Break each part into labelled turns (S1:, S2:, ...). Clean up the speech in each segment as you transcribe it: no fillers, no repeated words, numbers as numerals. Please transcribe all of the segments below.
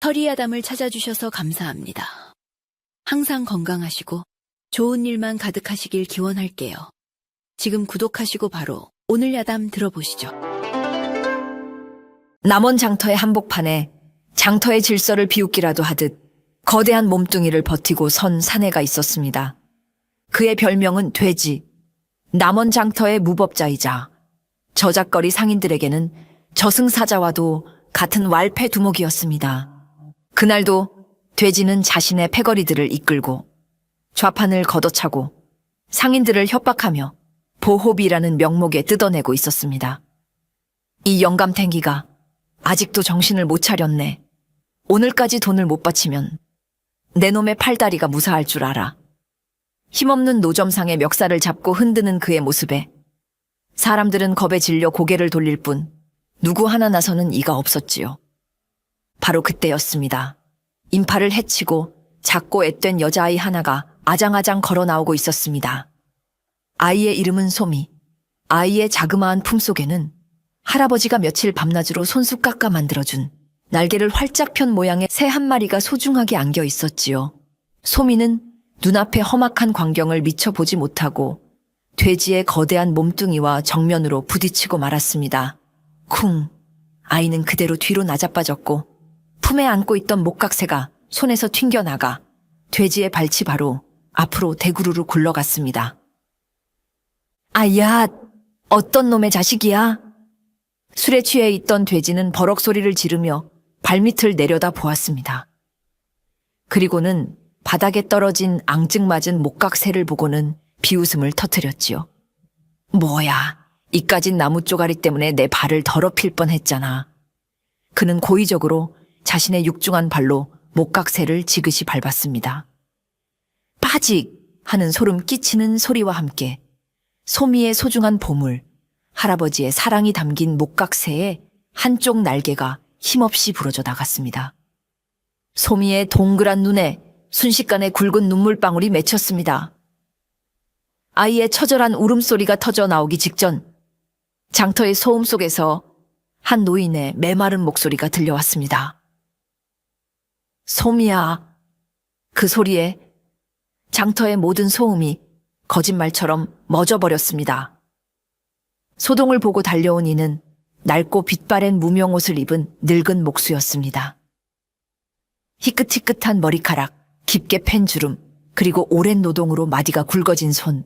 S1: 허리야담을 찾아주셔서 감사합니다. 항상 건강하시고 좋은 일만 가득하시길 기원할게요. 지금 구독하시고 바로 오늘 야담 들어보시죠.
S2: 남원 장터의 한복판에 장터의 질서를 비웃기라도 하듯 거대한 몸뚱이를 버티고 선 사내가 있었습니다. 그의 별명은 돼지, 남원 장터의 무법자이자 저작거리 상인들에게는 저승사자와도 같은 왈패 두목이었습니다. 그날도 돼지는 자신의 패거리들을 이끌고 좌판을 걷어차고 상인들을 협박하며 보호비라는 명목에 뜯어내고 있었습니다. 이 영감탱기가 아직도 정신을 못 차렸네. 오늘까지 돈을 못 바치면 내 놈의 팔다리가 무사할 줄 알아. 힘없는 노점상의 멱살을 잡고 흔드는 그의 모습에 사람들은 겁에 질려 고개를 돌릴 뿐 누구 하나 나서는 이가 없었지요. 바로 그때였습니다. 인파를 해치고 작고 앳된 여자아이 하나가 아장아장 걸어 나오고 있었습니다. 아이의 이름은 소미. 아이의 자그마한 품속에는 할아버지가 며칠 밤낮으로 손수 깎아 만들어준 날개를 활짝 편 모양의 새 한 마리가 소중하게 안겨 있었지요. 소미는 눈앞의 험악한 광경을 미처 보지 못하고 돼지의 거대한 몸뚱이와 정면으로 부딪히고 말았습니다. 쿵! 아이는 그대로 뒤로 나자빠졌고 품에 안고 있던 목각새가 손에서 튕겨나가 돼지의 발치 바로 앞으로 대구르르 굴러갔습니다. 아야! 어떤 놈의 자식이야? 술에 취해 있던 돼지는 버럭 소리를 지르며 발밑을 내려다 보았습니다. 그리고는 바닥에 떨어진 앙증맞은 목각새를 보고는 비웃음을 터뜨렸지요. 뭐야, 이까진 나무 쪼가리 때문에 내 발을 더럽힐 뻔했잖아. 그는 고의적으로 자신의 육중한 발로 목각새를 지그시 밟았습니다. 빠직! 하는 소름 끼치는 소리와 함께 소미의 소중한 보물, 할아버지의 사랑이 담긴 목각새의 한쪽 날개가 힘없이 부러져 나갔습니다. 소미의 동그란 눈에 순식간에 굵은 눈물방울이 맺혔습니다. 아이의 처절한 울음소리가 터져 나오기 직전 장터의 소음 속에서 한 노인의 메마른 목소리가 들려왔습니다. 소미야. 그 소리에 장터의 모든 소음이 거짓말처럼 멎어버렸습니다. 소동을 보고 달려온 이는 낡고 빛바랜 무명옷을 입은 늙은 목수였습니다. 희끗희끗한 머리카락, 깊게 팬 주름, 그리고 오랜 노동으로 마디가 굵어진 손.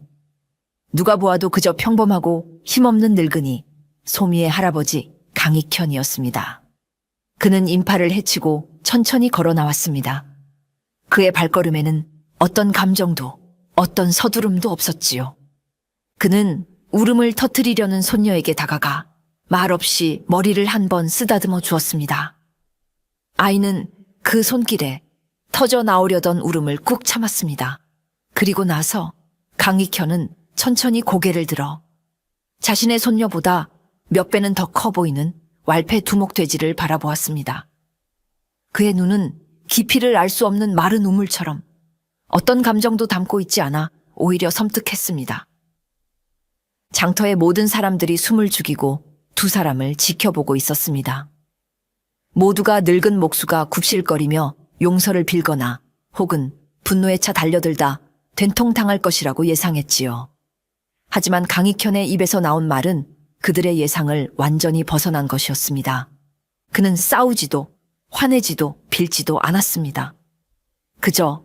S2: 누가 보아도 그저 평범하고 힘없는 늙은이, 소미의 할아버지 강익현이었습니다. 그는 인파를 해치고 천천히 걸어 나왔습니다. 그의 발걸음에는 어떤 감정도, 어떤 서두름도 없었지요. 그는 울음을 터뜨리려는 손녀에게 다가가 말없이 머리를 한 번 쓰다듬어 주었습니다. 아이는 그 손길에 터져 나오려던 울음을 꾹 참았습니다. 그리고 나서 강익현은 천천히 고개를 들어 자신의 손녀보다 몇 배는 더 커 보이는 왈패 두목돼지를 바라보았습니다. 그의 눈은 깊이를 알 수 없는 마른 우물처럼 어떤 감정도 담고 있지 않아 오히려 섬뜩했습니다. 장터의 모든 사람들이 숨을 죽이고 두 사람을 지켜보고 있었습니다. 모두가 늙은 목수가 굽실거리며 용서를 빌거나 혹은 분노에 차 달려들다 된통당할 것이라고 예상했지요. 하지만 강익현의 입에서 나온 말은 그들의 예상을 완전히 벗어난 것이었습니다. 그는 싸우지도 화내지도 빌지도 않았습니다. 그저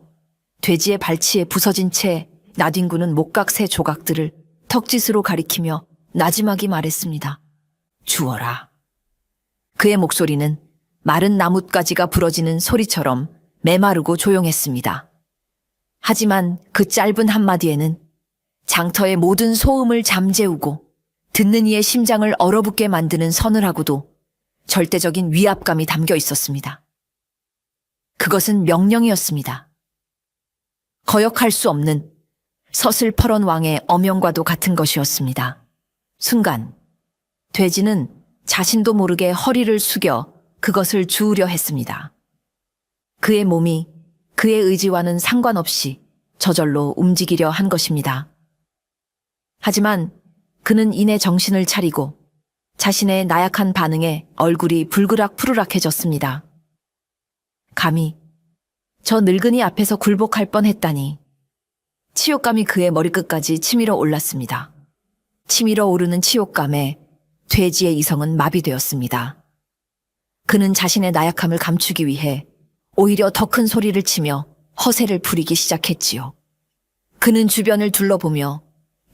S2: 돼지의 발치에 부서진 채 나뒹구는 목각새 조각들을 턱짓으로 가리키며 나지막이 말했습니다. 주어라. 그의 목소리는 마른 나뭇가지가 부러지는 소리처럼 메마르고 조용했습니다. 하지만 그 짧은 한마디에는 장터의 모든 소음을 잠재우고 듣는 이의 심장을 얼어붙게 만드는 서늘하고도 절대적인 위압감이 담겨 있었습니다. 그것은 명령이었습니다. 거역할 수 없는 서슬퍼런 왕의 어명과도 같은 것이었습니다. 순간 돼지는 자신도 모르게 허리를 숙여 그것을 주우려 했습니다. 그의 몸이 그의 의지와는 상관없이 저절로 움직이려 한 것입니다. 하지만 그는 이내 정신을 차리고 자신의 나약한 반응에 얼굴이 불그락푸르락해졌습니다. 감히 저 늙은이 앞에서 굴복할 뻔했다니. 치욕감이 그의 머리끝까지 치밀어 올랐습니다. 치밀어 오르는 치욕감에 돼지의 이성은 마비되었습니다. 그는 자신의 나약함을 감추기 위해 오히려 더 큰 소리를 치며 허세를 부리기 시작했지요. 그는 주변을 둘러보며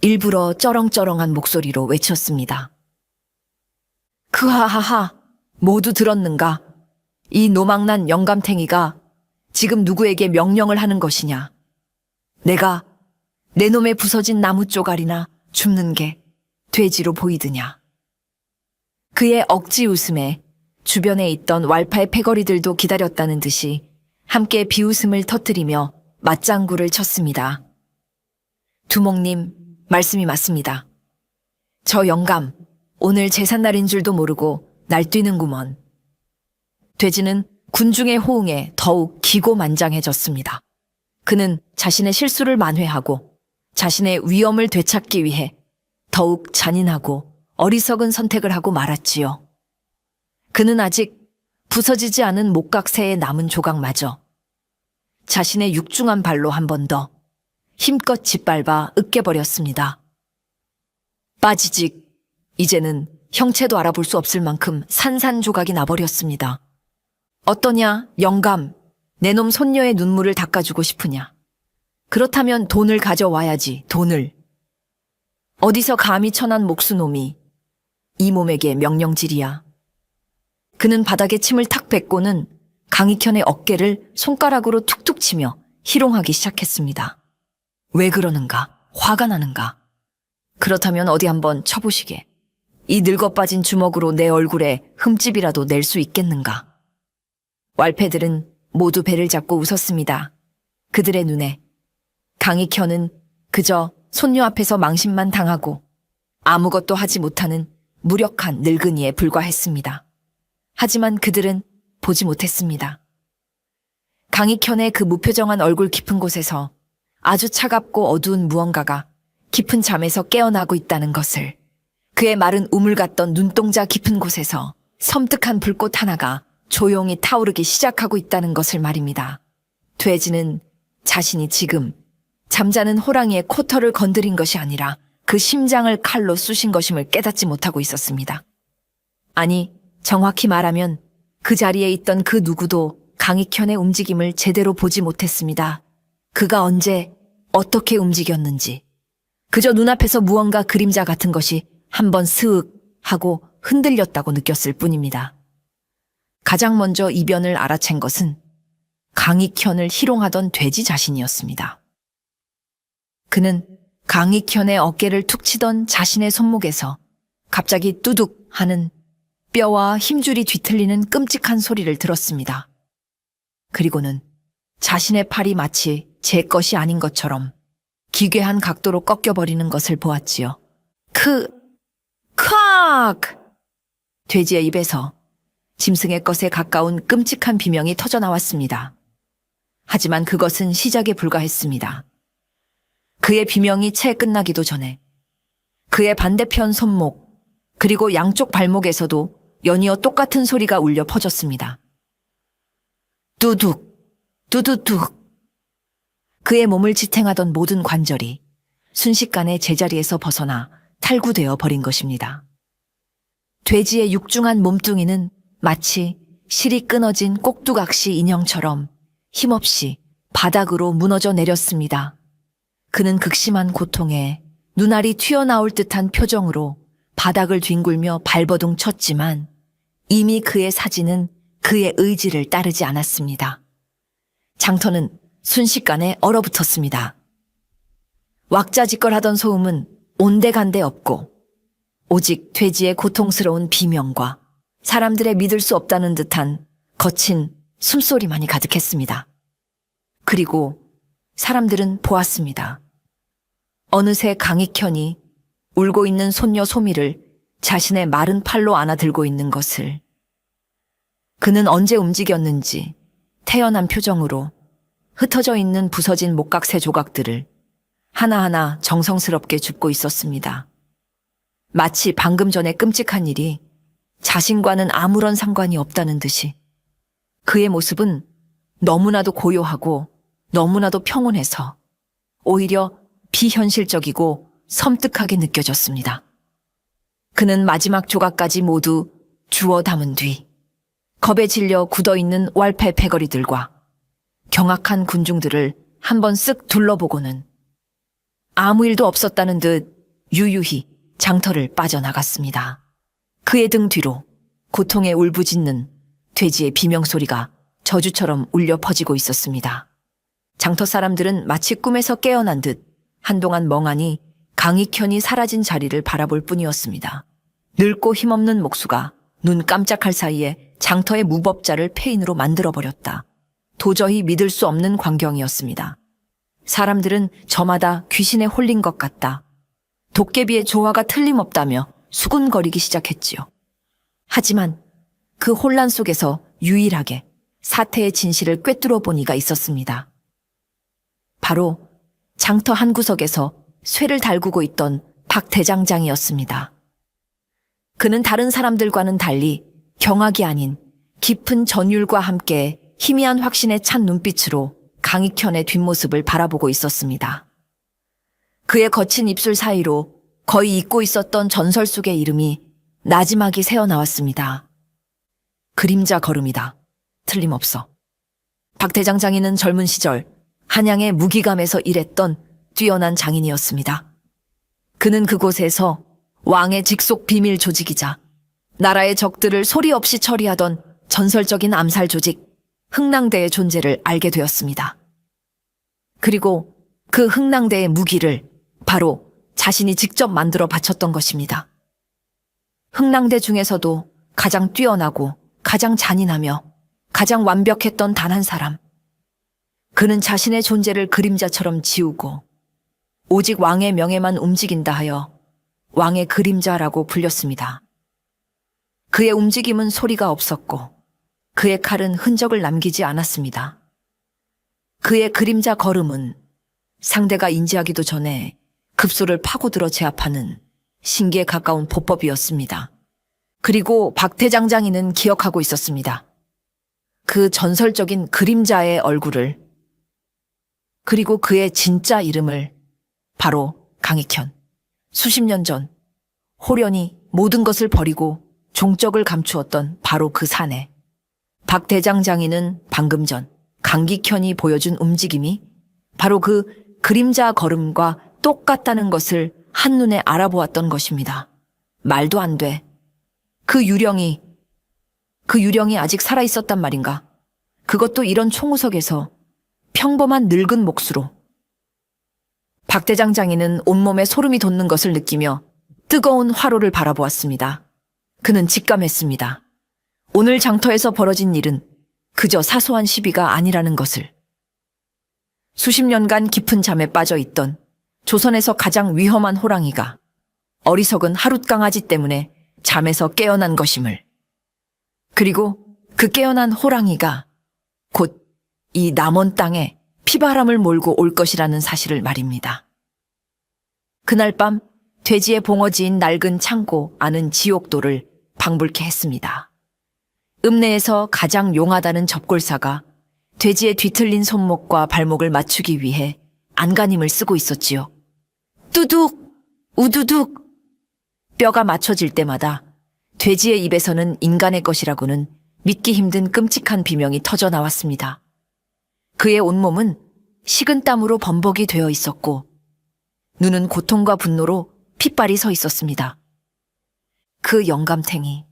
S2: 일부러 쩌렁쩌렁한 목소리로 외쳤습니다. 크하하하, 모두 들었는가? 이 노망난 영감탱이가 지금 누구에게 명령을 하는 것이냐? 내가 내 놈의 부서진 나무 쪼가리나 줍는 게 돼지로 보이드냐? 그의 억지 웃음에 주변에 있던 왈파의 패거리들도 기다렸다는 듯이 함께 비웃음을 터뜨리며 맞장구를 쳤습니다. 두목님, 말씀이 맞습니다. 저 영감, 오늘 제삿날인 줄도 모르고 날뛰는구먼. 돼지는 군중의 호응에 더욱 기고만장해졌습니다. 그는 자신의 실수를 만회하고 자신의 위엄을 되찾기 위해 더욱 잔인하고 어리석은 선택을 하고 말았지요. 그는 아직 부서지지 않은 목각새에 남은 조각마저 자신의 육중한 발로 한 번 더 힘껏 짓밟아 으깨버렸습니다. 빠지직, 이제는 형체도 알아볼 수 없을 만큼 산산조각이 나버렸습니다. 어떠냐, 영감, 내 놈 손녀의 눈물을 닦아주고 싶으냐? 그렇다면 돈을 가져와야지, 돈을. 어디서 감히 천한 목수놈이 이 몸에게 명령질이야. 그는 바닥에 침을 탁 뱉고는 강익현의 어깨를 손가락으로 툭툭 치며 희롱하기 시작했습니다. 왜 그러는가? 화가 나는가? 그렇다면 어디 한번 쳐보시게. 이 늙어빠진 주먹으로 내 얼굴에 흠집이라도 낼 수 있겠는가? 왈패들은 모두 배를 잡고 웃었습니다. 그들의 눈에 강익현은 그저 손녀 앞에서 망신만 당하고 아무것도 하지 못하는 무력한 늙은이에 불과했습니다. 하지만 그들은 보지 못했습니다. 강익현의 그 무표정한 얼굴 깊은 곳에서 아주 차갑고 어두운 무언가가 깊은 잠에서 깨어나고 있다는 것을, 그의 마른 우물 같던 눈동자 깊은 곳에서 섬뜩한 불꽃 하나가 조용히 타오르기 시작하고 있다는 것을 말입니다. 돼지는 자신이 지금 잠자는 호랑이의 코털을 건드린 것이 아니라 그 심장을 칼로 쑤신 것임을 깨닫지 못하고 있었습니다. 아니, 정확히 말하면 그 자리에 있던 그 누구도 강익현의 움직임을 제대로 보지 못했습니다. 그가 언제, 어떻게 움직였는지. 그저 눈앞에서 무언가 그림자 같은 것이 한번 스윽 하고 흔들렸다고 느꼈을 뿐입니다. 가장 먼저 이변을 알아챈 것은 강익현을 희롱하던 돼지 자신이었습니다. 그는 강익현의 어깨를 툭 치던 자신의 손목에서 갑자기 뚜둑 하는 뼈와 힘줄이 뒤틀리는 끔찍한 소리를 들었습니다. 그리고는 자신의 팔이 마치 제 것이 아닌 것처럼 기괴한 각도로 꺾여버리는 것을 보았지요. 크악! 돼지의 입에서 짐승의 것에 가까운 끔찍한 비명이 터져나왔습니다. 하지만 그것은 시작에 불과했습니다. 그의 비명이 채 끝나기도 전에 그의 반대편 손목 그리고 양쪽 발목에서도 연이어 똑같은 소리가 울려 퍼졌습니다. 뚜둑, 뚜두둑. 그의 몸을 지탱하던 모든 관절이 순식간에 제자리에서 벗어나 탈구되어 버린 것입니다. 돼지의 육중한 몸뚱이는 마치 실이 끊어진 꼭두각시 인형처럼 힘없이 바닥으로 무너져 내렸습니다. 그는 극심한 고통에 눈알이 튀어나올 듯한 표정으로 바닥을 뒹굴며 발버둥 쳤지만 이미 그의 사지는 그의 의지를 따르지 않았습니다. 장터는 순식간에 얼어붙었습니다. 왁자지껄하던 소음은 온데간데 없고 오직 돼지의 고통스러운 비명과 사람들의 믿을 수 없다는 듯한 거친 숨소리만이 가득했습니다. 그리고 사람들은 보았습니다. 어느새 강익현이 울고 있는 손녀 소미를 자신의 마른 팔로 안아들고 있는 것을, 그는 언제 움직였는지 태연한 표정으로 흩어져 있는 부서진 목각새 조각들을 하나하나 정성스럽게 줍고 있었습니다. 마치 방금 전에 끔찍한 일이 자신과는 아무런 상관이 없다는 듯이 그의 모습은 너무나도 고요하고 너무나도 평온해서 오히려 비현실적이고 섬뜩하게 느껴졌습니다. 그는 마지막 조각까지 모두 주워 담은 뒤 겁에 질려 굳어있는 왈패 패거리들과 경악한 군중들을 한번 쓱 둘러보고는 아무 일도 없었다는 듯 유유히 장터를 빠져나갔습니다. 그의 등 뒤로 고통에 울부짖는 돼지의 비명소리가 저주처럼 울려 퍼지고 있었습니다. 장터 사람들은 마치 꿈에서 깨어난 듯 한동안 멍하니 강익현이 사라진 자리를 바라볼 뿐이었습니다. 늙고 힘없는 목수가 눈 깜짝할 사이에 장터의 무법자를 폐인으로 만들어버렸다. 도저히 믿을 수 없는 광경이었습니다. 사람들은 저마다 귀신에 홀린 것 같다. 도깨비의 조화가 틀림없다며 수군거리기 시작했지요. 하지만 그 혼란 속에서 유일하게 사태의 진실을 꿰뚫어 본 이가 있었습니다. 바로 장터 한 구석에서 쇠를 달구고 있던 박 대장장이었습니다. 그는 다른 사람들과는 달리 경악이 아닌 깊은 전율과 함께 희미한 확신에 찬 눈빛으로 강익현의 뒷모습을 바라보고 있었습니다. 그의 거친 입술 사이로 거의 잊고 있었던 전설 속의 이름이 나지막이 새어나왔습니다. 그림자 걸음이다. 틀림없어. 박 대장장이는 젊은 시절 한양의 무기감에서 일했던 뛰어난 장인이었습니다. 그는 그곳에서 왕의 직속 비밀 조직이자 나라의 적들을 소리 없이 처리하던 전설적인 암살 조직 흥낭대의 존재를 알게 되었습니다. 그리고 그 흥낭대의 무기를 바로 자신이 직접 만들어 바쳤던 것입니다. 흥낭대 중에서도 가장 뛰어나고 가장 잔인하며 가장 완벽했던 단 한 사람. 그는 자신의 존재를 그림자처럼 지우고 오직 왕의 명예만 움직인다 하여 왕의 그림자라고 불렸습니다. 그의 움직임은 소리가 없었고 그의 칼은 흔적을 남기지 않았습니다. 그의 그림자 걸음은 상대가 인지하기도 전에 급소를 파고들어 제압하는 신기에 가까운 보법이었습니다. 그리고 박 대장장이는 기억하고 있었습니다. 그 전설적인 그림자의 얼굴을, 그리고 그의 진짜 이름을, 바로 강익현. 수십 년 전 호련히 모든 것을 버리고 종적을 감추었던 바로 그 사내. 박 대장장이는 방금 전 강익현이 보여준 움직임이 바로 그 그림자 걸음과 똑같다는 것을 한눈에 알아보았던 것입니다. 말도 안 돼. 그 유령이 아직 살아있었단 말인가? 그것도 이런 총우석에서 평범한 늙은 목수로. 박 대장장이는 온몸에 소름이 돋는 것을 느끼며 뜨거운 화로를 바라보았습니다. 그는 직감했습니다. 오늘 장터에서 벌어진 일은 그저 사소한 시비가 아니라는 것을. 수십 년간 깊은 잠에 빠져 있던 조선에서 가장 위험한 호랑이가 어리석은 하룻강아지 때문에 잠에서 깨어난 것임을. 그리고 그 깨어난 호랑이가 곧 이 남원 땅에 피바람을 몰고 올 것이라는 사실을 말입니다. 그날 밤 돼지의 봉어지인 낡은 창고 아는 지옥도를 방불케 했습니다. 읍내에서 가장 용하다는 접골사가 돼지의 뒤틀린 손목과 발목을 맞추기 위해 안간힘을 쓰고 있었지요. 뚜둑! 우두둑! 뼈가 맞춰질 때마다 돼지의 입에서는 인간의 것이라고는 믿기 힘든 끔찍한 비명이 터져 나왔습니다. 그의 온몸은 식은 땀으로 범벅이 되어 있었고 눈은 고통과 분노로 핏발이 서 있었습니다. 그 영감탱이,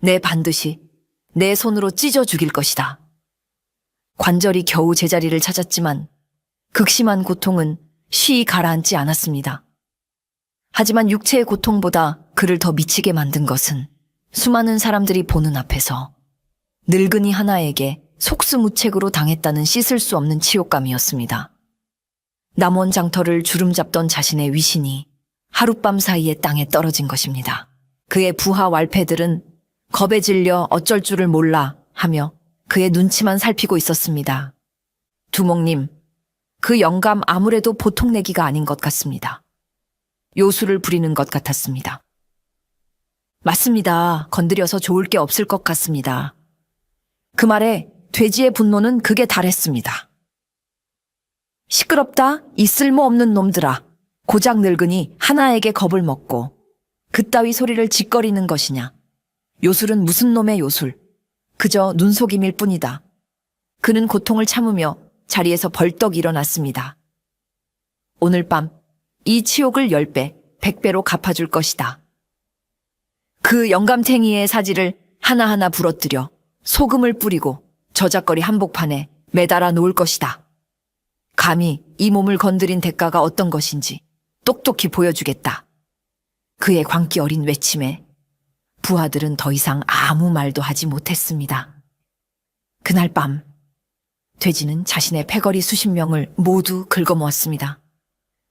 S2: 내 반드시 내 손으로 찢어 죽일 것이다. 관절이 겨우 제자리를 찾았지만 극심한 고통은 쉬이 가라앉지 않았습니다. 하지만 육체의 고통보다 그를 더 미치게 만든 것은 수많은 사람들이 보는 앞에서 늙은이 하나에게 속수무책으로 당했다는 씻을 수 없는 치욕감이었습니다. 남원 장터를 주름잡던 자신의 위신이 하룻밤 사이에 땅에 떨어진 것입니다. 그의 부하 왈패들은 겁에 질려 어쩔 줄을 몰라 하며 그의 눈치만 살피고 있었습니다. 두목님, 그 영감 아무래도 보통 내기가 아닌 것 같습니다. 요술을 부리는 것 같았습니다. 맞습니다. 건드려서 좋을 게 없을 것 같습니다. 그 말에 돼지의 분노는 극에 달했습니다. 시끄럽다, 이 쓸모없는 놈들아. 고작 늙은이 하나에게 겁을 먹고 그따위 소리를 짓거리는 것이냐. 요술은 무슨 놈의 요술. 그저 눈속임일 뿐이다. 그는 고통을 참으며 자리에서 벌떡 일어났습니다. 오늘 밤 이 치욕을 10배, 100배로 갚아줄 것이다. 그 영감탱이의 사지를 하나하나 부러뜨려 소금을 뿌리고 저작거리 한복판에 매달아 놓을 것이다. 감히 이 몸을 건드린 대가가 어떤 것인지 똑똑히 보여주겠다. 그의 광기 어린 외침에 부하들은 더 이상 아무 말도 하지 못했습니다. 그날 밤 돼지는 자신의 패거리 수십 명을 모두 긁어모았습니다.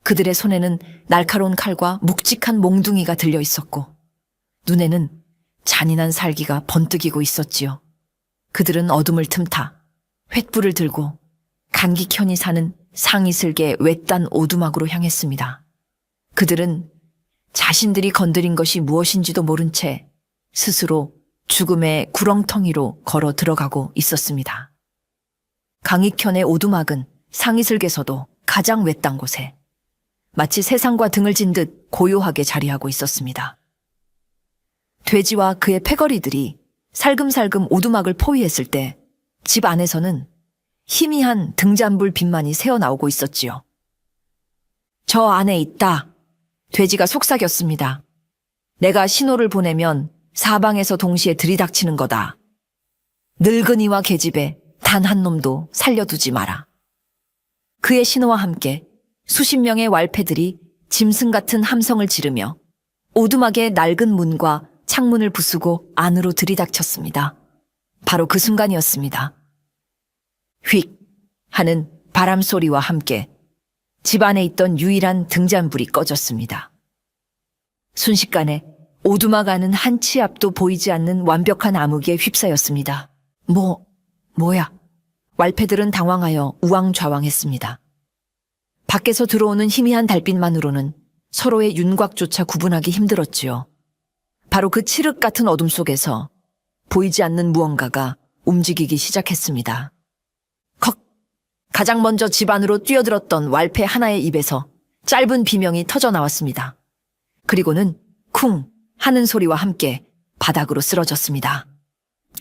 S2: 그들의 손에는 날카로운 칼과 묵직한 몽둥이가 들려 있었고 눈에는 잔인한 살기가 번뜩이고 있었지요. 그들은 어둠을 틈타 횃불을 들고 간기현이 사는 상이슬계 외딴 오두막으로 향했습니다. 그들은 자신들이 건드린 것이 무엇인지도 모른 채 스스로 죽음의 구렁텅이로 걸어 들어가고 있었습니다. 강익현의 오두막은 상이슬계에서도 가장 외딴 곳에 마치 세상과 등을 진 듯 고요하게 자리하고 있었습니다. 돼지와 그의 패거리들이 살금살금 오두막을 포위했을 때 집 안에서는 희미한 등잔불 빛만이 새어나오고 있었지요. 저 안에 있다. 돼지가 속삭였습니다. 내가 신호를 보내면 사방에서 동시에 들이닥치는 거다. 늙은이와 계집애 단 한 놈도 살려두지 마라. 그의 신호와 함께 수십 명의 왈패들이 짐승 같은 함성을 지르며 오두막의 낡은 문과 창문을 부수고 안으로 들이닥쳤습니다. 바로 그 순간이었습니다. 휙 하는 바람 소리와 함께 집 안에 있던 유일한 등잔불이 꺼졌습니다. 순식간에 오두막 안은 한 치 앞도 보이지 않는 완벽한 암흑에 휩싸였습니다. 뭐야? 왈패들은 당황하여 우왕좌왕했습니다. 밖에서 들어오는 희미한 달빛만으로는 서로의 윤곽조차 구분하기 힘들었지요. 바로 그 칠흑 같은 어둠 속에서 보이지 않는 무언가가 움직이기 시작했습니다. 컥! 가장 먼저 집 안으로 뛰어들었던 왈패 하나의 입에서 짧은 비명이 터져 나왔습니다. 그리고는 쿵! 하는 소리와 함께 바닥으로 쓰러졌습니다.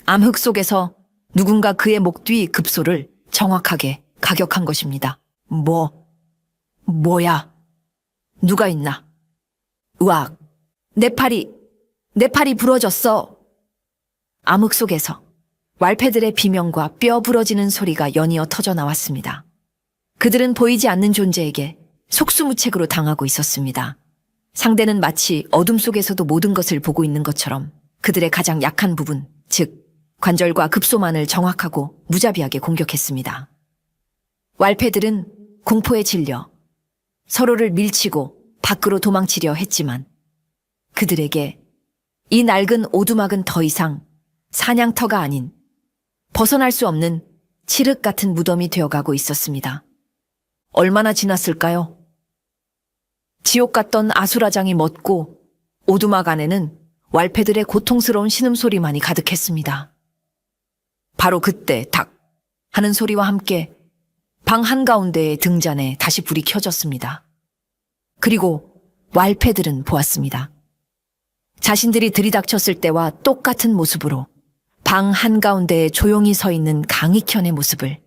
S2: 암흑 속에서 누군가 그의 목 뒤 급소를 정확하게 가격한 것입니다. 뭐야? 누가 있나? 으악! 내 팔이 부러졌어! 암흑 속에서 왈패들의 비명과 뼈 부러지는 소리가 연이어 터져 나왔습니다. 그들은 보이지 않는 존재에게 속수무책으로 당하고 있었습니다. 상대는 마치 어둠 속에서도 모든 것을 보고 있는 것처럼 그들의 가장 약한 부분, 즉 관절과 급소만을 정확하고 무자비하게 공격했습니다. 왈패들은 공포에 질려 서로를 밀치고 밖으로 도망치려 했지만 그들에게 이 낡은 오두막은 더 이상 사냥터가 아닌 벗어날 수 없는 칠흑 같은 무덤이 되어가고 있었습니다. 얼마나 지났을까요? 지옥 같던 아수라장이 멎고 오두막 안에는 왈패들의 고통스러운 신음소리만이 가득했습니다. 바로 그때 탁 하는 소리와 함께 방 한가운데의 등잔에 다시 불이 켜졌습니다. 그리고 왈패들은 보았습니다. 자신들이 들이닥쳤을 때와 똑같은 모습으로 방 한가운데에 조용히 서 있는 강익현의 모습을,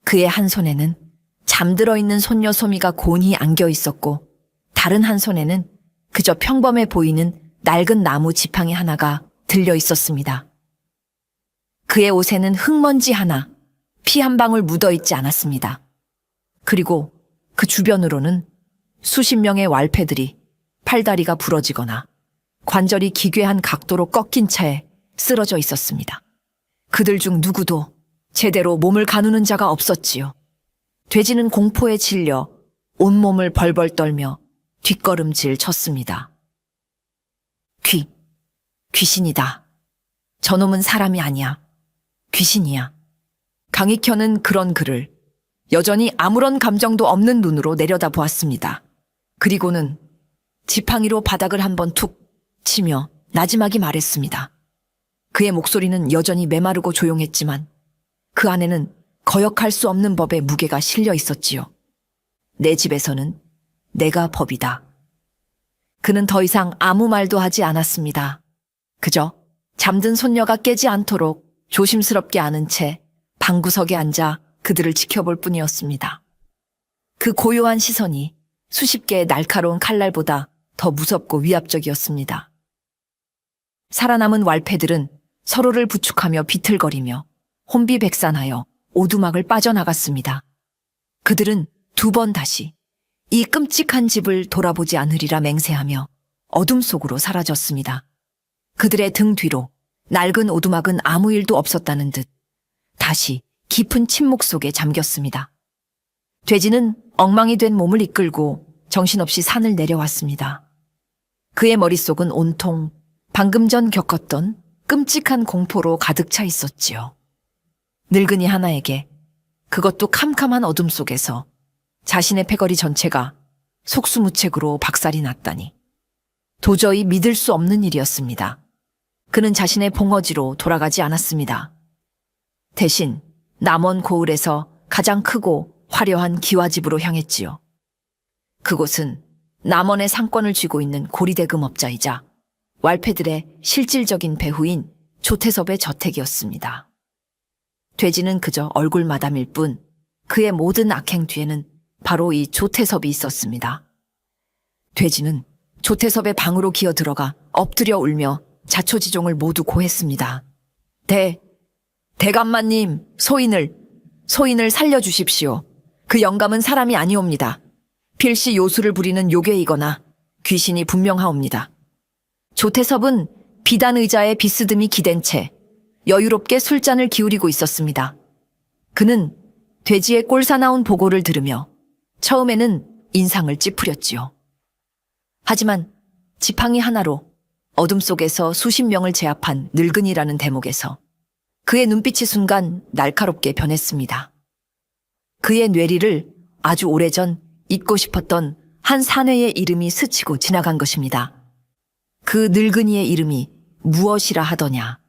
S2: 그의 한 손에는 잠들어 있는 손녀 소미가 곤히 안겨 있었고 다른 한 손에는 그저 평범해 보이는 낡은 나무 지팡이 하나가 들려 있었습니다. 그의 옷에는 흙먼지 하나, 피 한 방울 묻어 있지 않았습니다. 그리고 그 주변으로는 수십 명의 왈패들이 팔다리가 부러지거나 관절이 기괴한 각도로 꺾인 채 쓰러져 있었습니다. 그들 중 누구도 제대로 몸을 가누는 자가 없었지요. 돼지는 공포에 질려 온몸을 벌벌 떨며 뒷걸음질 쳤습니다. 귀신이다. 저놈은 사람이 아니야. 귀신이야. 강익현은 그런 그를 여전히 아무런 감정도 없는 눈으로 내려다 보았습니다. 그리고는 지팡이로 바닥을 한번 툭 치며 나지막이 말했습니다. 그의 목소리는 여전히 메마르고 조용했지만 그 안에는 거역할 수 없는 법의 무게가 실려 있었지요. 내 집에서는 내가 법이다. 그는 더 이상 아무 말도 하지 않았습니다. 그저 잠든 손녀가 깨지 않도록 조심스럽게 안은 채 방구석에 앉아 그들을 지켜볼 뿐이었습니다. 그 고요한 시선이 수십 개의 날카로운 칼날보다 더 무섭고 위압적이었습니다. 살아남은 왈패들은 서로를 부축하며 비틀거리며 혼비백산하여 오두막을 빠져나갔습니다. 그들은 두 번 다시 이 끔찍한 집을 돌아보지 않으리라 맹세하며 어둠 속으로 사라졌습니다. 그들의 등 뒤로 낡은 오두막은 아무 일도 없었다는 듯 다시 깊은 침묵 속에 잠겼습니다. 돼지는 엉망이 된 몸을 이끌고 정신없이 산을 내려왔습니다. 그의 머릿속은 온통 방금 전 겪었던 끔찍한 공포로 가득 차 있었지요. 늙은이 하나에게 그것도 캄캄한 어둠 속에서 자신의 패거리 전체가 속수무책으로 박살이 났다니 도저히 믿을 수 없는 일이었습니다. 그는 자신의 봉어지로 돌아가지 않았습니다. 대신 남원 고을에서 가장 크고 화려한 기와집으로 향했지요. 그곳은 남원의 상권을 쥐고 있는 고리대금업자이자 왈패들의 실질적인 배후인 조태섭의 저택이었습니다. 돼지는 그저 얼굴 마담일 뿐 그의 모든 악행 뒤에는 바로 이 조태섭이 있었습니다. 돼지는 조태섭의 방으로 기어 들어가 엎드려 울며 자초지종을 모두 고했습니다. 대감마님, 소인을 살려주십시오. 그 영감은 사람이 아니옵니다. 필시 요술을 부리는 요괴이거나 귀신이 분명하옵니다. 조태섭은 비단 의자에 비스듬히 기댄 채 여유롭게 술잔을 기울이고 있었습니다. 그는 돼지의 꼴사나운 보고를 들으며 처음에는 인상을 찌푸렸지요. 하지만 지팡이 하나로 어둠 속에서 수십 명을 제압한 늙은이라는 대목에서 그의 눈빛이 순간 날카롭게 변했습니다. 그의 뇌리를 아주 오래전 잊고 싶었던 한 사내의 이름이 스치고 지나간 것입니다. 그 늙은이의 이름이 무엇이라 하더냐.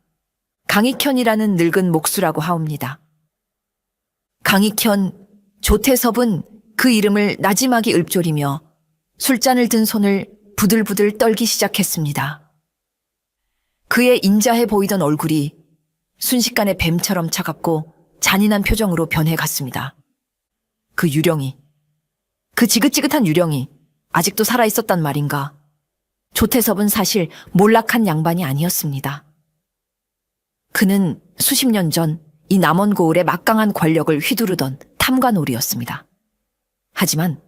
S2: 강익현이라는 늙은 목수라고 하옵니다. 강익현, 조태섭은 그 이름을 나지막이 읊조리며 술잔을 든 손을 부들부들 떨기 시작했습니다. 그의 인자해 보이던 얼굴이 순식간에 뱀처럼 차갑고 잔인한 표정으로 변해갔습니다. 그 유령이, 그 지긋지긋한 유령이 아직도 살아있었단 말인가. 조태섭은 사실 몰락한 양반이 아니었습니다. 그는 수십 년 전 이 남원 고을의 막강한 권력을 휘두르던 탐관오리였습니다. 하지만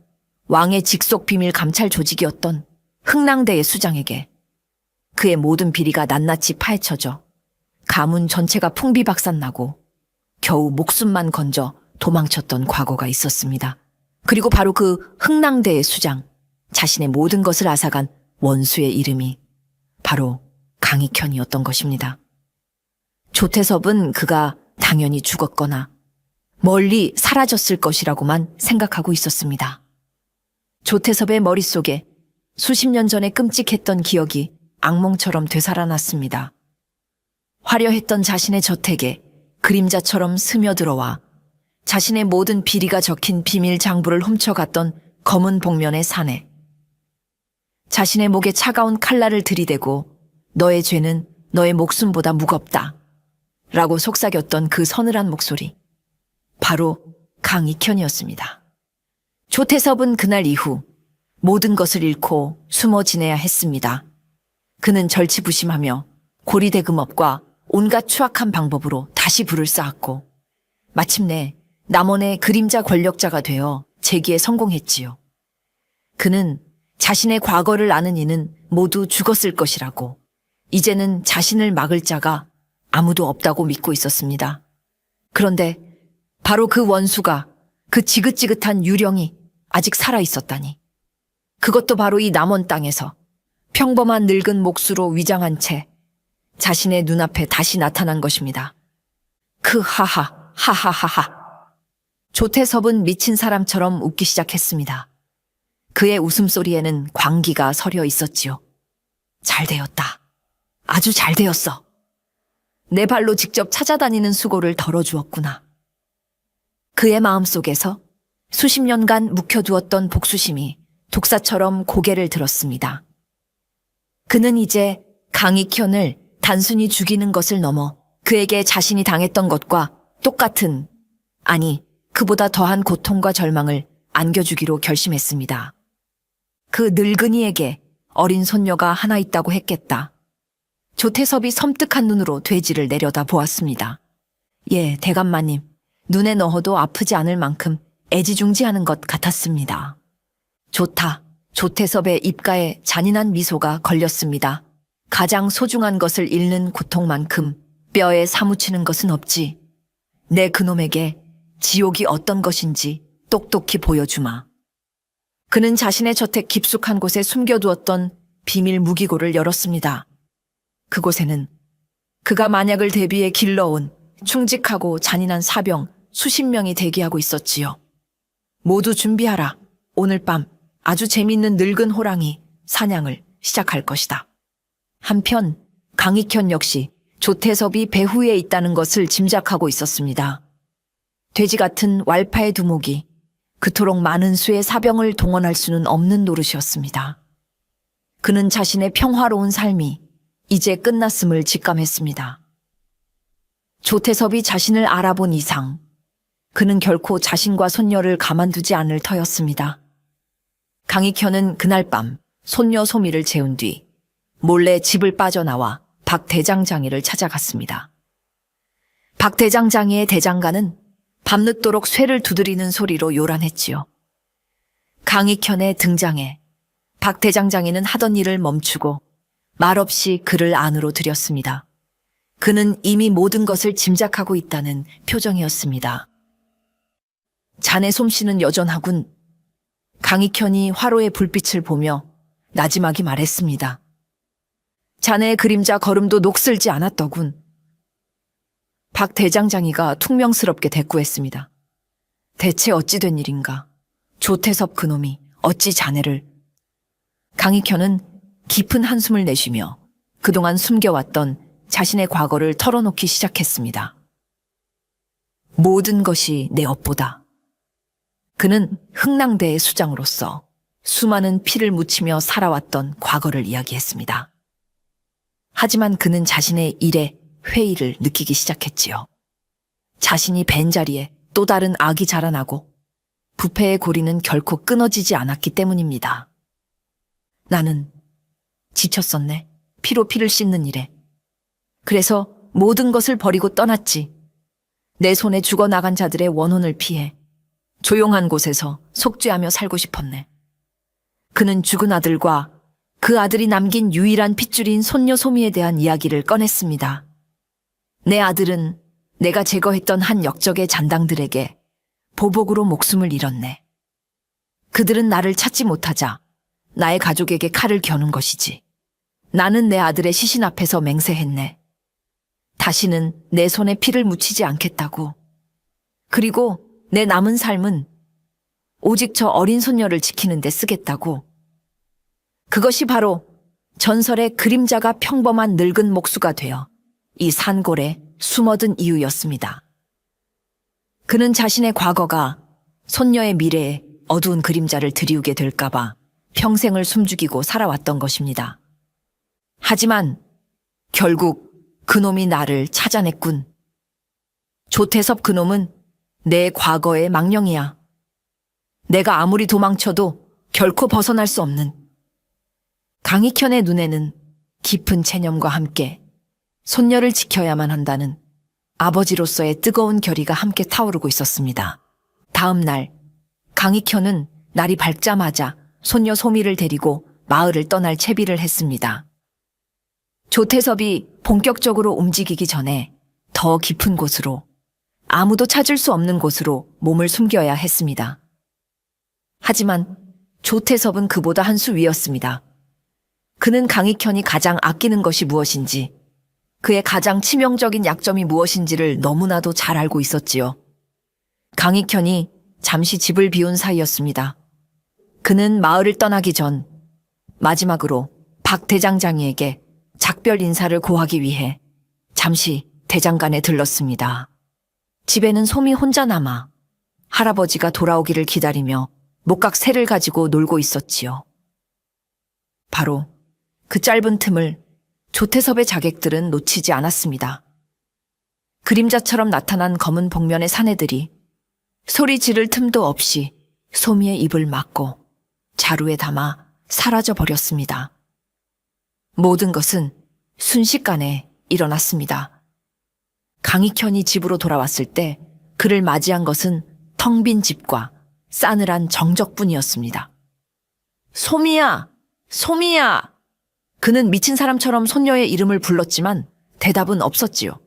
S2: 왕의 직속 비밀 감찰 조직이었던 흥랑대의 수장에게 그의 모든 비리가 낱낱이 파헤쳐져 가문 전체가 풍비박산나고 겨우 목숨만 건져 도망쳤던 과거가 있었습니다. 그리고 바로 그 흥랑대의 수장, 자신의 모든 것을 앗아간 원수의 이름이 바로 강익현이었던 것입니다. 조태섭은 그가 당연히 죽었거나 멀리 사라졌을 것이라고만 생각하고 있었습니다. 조태섭의 머릿속에 수십 년 전에 끔찍했던 기억이 악몽처럼 되살아났습니다. 화려했던 자신의 저택에 그림자처럼 스며들어와 자신의 모든 비리가 적힌 비밀 장부를 훔쳐갔던 검은 복면의 사내. 자신의 목에 차가운 칼날을 들이대고 너의 죄는 너의 목숨보다 무겁다 라고 속삭였던 그 서늘한 목소리. 바로 강익현이었습니다. 조태섭은 그날 이후 모든 것을 잃고 숨어 지내야 했습니다. 그는 절치부심하며 고리대금업과 온갖 추악한 방법으로 다시 불을 쌓았고 마침내 남원의 그림자 권력자가 되어 재기에 성공했지요. 그는 자신의 과거를 아는 이는 모두 죽었을 것이라고 이제는 자신을 막을 자가 아무도 없다고 믿고 있었습니다. 그런데 바로 그 원수가, 그 지긋지긋한 유령이 아직 살아있었다니. 그것도 바로 이 남원 땅에서 평범한 늙은 목수로 위장한 채 자신의 눈앞에 다시 나타난 것입니다. 하하하하. 조태섭은 미친 사람처럼 웃기 시작했습니다. 그의 웃음소리에는 광기가 서려 있었지요. 잘 되었다. 아주 잘 되었어. 내 발로 직접 찾아다니는 수고를 덜어주었구나. 그의 마음속에서 수십 년간 묵혀두었던 복수심이 독사처럼 고개를 들었습니다. 그는 이제 강익현을 단순히 죽이는 것을 넘어 그에게 자신이 당했던 것과 똑같은, 아니, 그보다 더한 고통과 절망을 안겨주기로 결심했습니다. 그 늙은이에게 어린 손녀가 하나 있다고 했겠다. 조태섭이 섬뜩한 눈으로 돼지를 내려다 보았습니다. 예, 대감마님, 눈에 넣어도 아프지 않을 만큼 애지중지하는 것 같았습니다. 좋다. 조태섭의 입가에 잔인한 미소가 걸렸습니다. 가장 소중한 것을 잃는 고통만큼 뼈에 사무치는 것은 없지. 내 그놈에게 지옥이 어떤 것인지 똑똑히 보여주마. 그는 자신의 저택 깊숙한 곳에 숨겨두었던 비밀 무기고를 열었습니다. 그곳에는 그가 만약을 대비해 길러온 충직하고 잔인한 사병 수십 명이 대기하고 있었지요. 모두 준비하라. 오늘 밤 아주 재밌는 늙은 호랑이 사냥을 시작할 것이다. 한편 강익현 역시 조태섭이 배후에 있다는 것을 짐작하고 있었습니다. 돼지 같은 왈파의 두목이 그토록 많은 수의 사병을 동원할 수는 없는 노릇이었습니다. 그는 자신의 평화로운 삶이 이제 끝났음을 직감했습니다. 조태섭이 자신을 알아본 이상 그는 결코 자신과 손녀를 가만두지 않을 터였습니다. 강익현은 그날 밤 손녀 소미를 재운 뒤 몰래 집을 빠져나와 박 대장장이를 찾아갔습니다. 박 대장장이의 대장간은 밤늦도록 쇠를 두드리는 소리로 요란했지요. 강익현의 등장에 박 대장장이는 하던 일을 멈추고 말없이 그를 안으로 들였습니다. 그는 이미 모든 것을 짐작하고 있다는 표정이었습니다. 자네 솜씨는 여전하군. 강익현이 화로의 불빛을 보며 나지막이 말했습니다. 자네의 그림자 걸음도 녹슬지 않았더군. 박 대장장이가 퉁명스럽게 대꾸했습니다. 대체 어찌 된 일인가? 조태섭 그놈이 어찌 자네를... 강익현은 깊은 한숨을 내쉬며 그동안 숨겨왔던 자신의 과거를 털어놓기 시작했습니다. 모든 것이 내 업보다. 그는 흥랑대의 수장으로서 수많은 피를 묻히며 살아왔던 과거를 이야기했습니다. 하지만 그는 자신의 일에 회의를 느끼기 시작했지요. 자신이 벤 자리에 또 다른 악이 자라나고 부패의 고리는 결코 끊어지지 않았기 때문입니다. 나는 지쳤었네. 피로 피를 씻는 일에. 그래서 모든 것을 버리고 떠났지. 내 손에 죽어나간 자들의 원혼을 피해 조용한 곳에서 속죄하며 살고 싶었네. 그는 죽은 아들과 그 아들이 남긴 유일한 핏줄인 손녀 소미에 대한 이야기를 꺼냈습니다. 내 아들은 내가 제거했던 한 역적의 잔당들에게 보복으로 목숨을 잃었네. 그들은 나를 찾지 못하자 나의 가족에게 칼을 겨눈 것이지. 나는 내 아들의 시신 앞에서 맹세했네. 다시는 내 손에 피를 묻히지 않겠다고. 그리고 내 남은 삶은 오직 저 어린 손녀를 지키는 데 쓰겠다고. 그것이 바로 전설의 그림자가 평범한 늙은 목수가 되어 이 산골에 숨어든 이유였습니다. 그는 자신의 과거가 손녀의 미래에 어두운 그림자를 드리우게 될까봐 평생을 숨죽이고 살아왔던 것입니다. 하지만 결국 그놈이 나를 찾아냈군. 조태섭 그놈은 내 과거의 망령이야. 내가 아무리 도망쳐도 결코 벗어날 수 없는. 강익현의 눈에는 깊은 체념과 함께 손녀를 지켜야만 한다는 아버지로서의 뜨거운 결의가 함께 타오르고 있었습니다. 다음 날 강익현은 날이 밝자마자 손녀 소미를 데리고 마을을 떠날 채비를 했습니다. 조태섭이 본격적으로 움직이기 전에 더 깊은 곳으로, 아무도 찾을 수 없는 곳으로 몸을 숨겨야 했습니다. 하지만 조태섭은 그보다 한 수 위였습니다. 그는 강익현이 가장 아끼는 것이 무엇인지, 그의 가장 치명적인 약점이 무엇인지를 너무나도 잘 알고 있었지요. 강익현이 잠시 집을 비운 사이였습니다. 그는 마을을 떠나기 전 마지막으로 박 대장장이에게 작별 인사를 고하기 위해 잠시 대장간에 들렀습니다. 집에는 소미 혼자 남아 할아버지가 돌아오기를 기다리며 목각새를 가지고 놀고 있었지요. 바로 그 짧은 틈을 조태섭의 자객들은 놓치지 않았습니다. 그림자처럼 나타난 검은 복면의 사내들이 소리 지를 틈도 없이 소미의 입을 막고 자루에 담아 사라져 버렸습니다. 모든 것은 순식간에 일어났습니다. 강익현이 집으로 돌아왔을 때 그를 맞이한 것은 텅 빈 집과 싸늘한 정적뿐이었습니다. 소미야! 소미야! 그는 미친 사람처럼 손녀의 이름을 불렀지만 대답은 없었지요.